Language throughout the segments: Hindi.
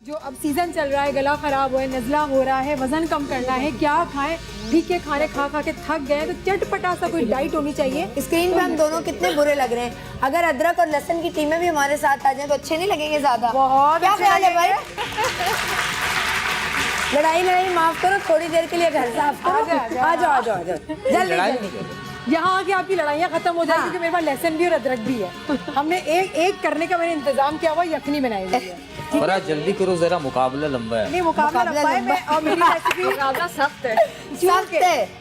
जो अब सीजन चल रहा है, गला खराब हो है, नज़ला हो रहा है, वजन कम करना है, क्या खाएं? फीके खाने खा खा के थक गए तो चटपटा सा कोई डाइट होनी चाहिए। स्क्रीन पे हम दोनों कितने बुरे लग रहे हैं। अगर अदरक और लहसुन की टीमें भी हमारे साथ आ जाएं तो अच्छे नहीं लगेंगे ज्यादा? बहुत क्या अच्छे ख्याल है भाई? लगेंगे। लड़ाई माफ करो, थोड़ी देर के लिए घर साफ करो। आ जाओ जल्दी जल्दी। यहाँ आके आपकी लड़ाइयाँ खत्म हो जाएगी क्योंकि मेरे पास लहसुन भी और अदरक भी है। हमने एक करने का मैंने इंतजाम किया हुआ, यखनी बनाई हुई है। थोड़ा जल्दी करो जरा, मुकाबला लंबा है। नहीं मुकाबला लंबा है, मैं और मेरी रेसिपी मुकाबला सख्त है।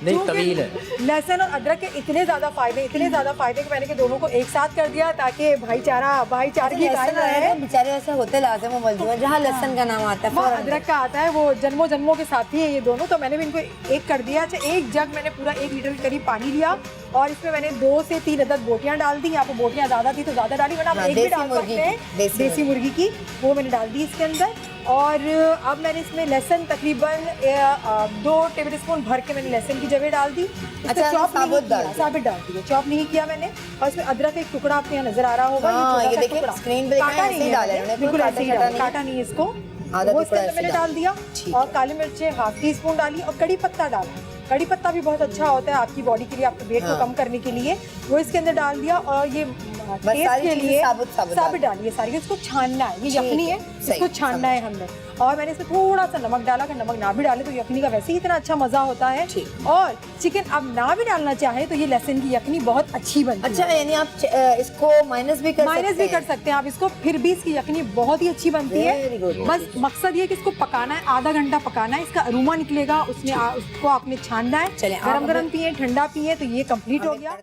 नहीं तवील है। लहसुन और अदरक के इतने ज्यादा फायदे कि मैंने के दोनों को एक साथ कर दिया ताकि भाईचारगी कायम रहे। बेचारे ऐसे होते लाते हैं मजदूर जहाँ लहसुन का नाम आता है, अदरक का आता है, वो जन्मों जन्मों के साथी है ये दोनों। तो मैंने भी इनको एक कर दिया। अच्छा, एक जग मैंने पूरा 1 लीटर के करीब पानी लिया और इसमें मैंने 2 से 3 अदद बोटियां डाल दी। यहाँ पे बोटियां ज्यादा थी तो ज्यादा डाली, वरना आप एक भी डाल सकते हैं। देसी मुर्गी की वो मैंने डाल दी इसके अंदर। और अब मैंने इसमें लहसुन तकरीबन 2 टेबल स्पून भर के मैंने लहसुन की जगह डाल दी। अच्छा, साबित डाल दी, चॉप नहीं किया मैंने। और इसमें अदरक एक टुकड़ा आपको यहाँ नजर आ रहा होगा, ये देखिए स्क्रीन पे काटा नहीं है, बिल्कुल ऐसे ही काटा नहीं है इसको। वो इसके अंदर मैंने डाल दिया और काली मिर्चें ½ टीस्पून डाली और कड़ी पत्ता डाला। कड़ी पत्ता भी बहुत अच्छा होता है आपकी बॉडी के लिए, आपके वेट को कम करने के लिए। वो इसके अंदर डाल दिया और ये टेस्ट के लिए साबित डालिए सारी। इसको छानना है, ये यखनी है, इसको छानना है हमने। और मैंने इसमें थोड़ा सा नमक डाला, अगर नमक ना भी डाले तो यखनी का वैसे ही इतना अच्छा मजा होता है। और चिकन अब ना भी डालना चाहे तो ये लहसुन की यखनी बहुत अच्छी बनती है। अच्छा, यानी आप इसको माइनस भी कर सकते हैं आप इसको, फिर भी इसकी यखनी बहुत ही अच्छी बनती है। बस मकसद ये कि इसको पकाना है, आधा घंटा पकाना है, इसका अरोमा निकलेगा, उसको आपने छानना है। गरम गरम पिए, ठंडा पिए, तो ये कंप्लीट हो गया।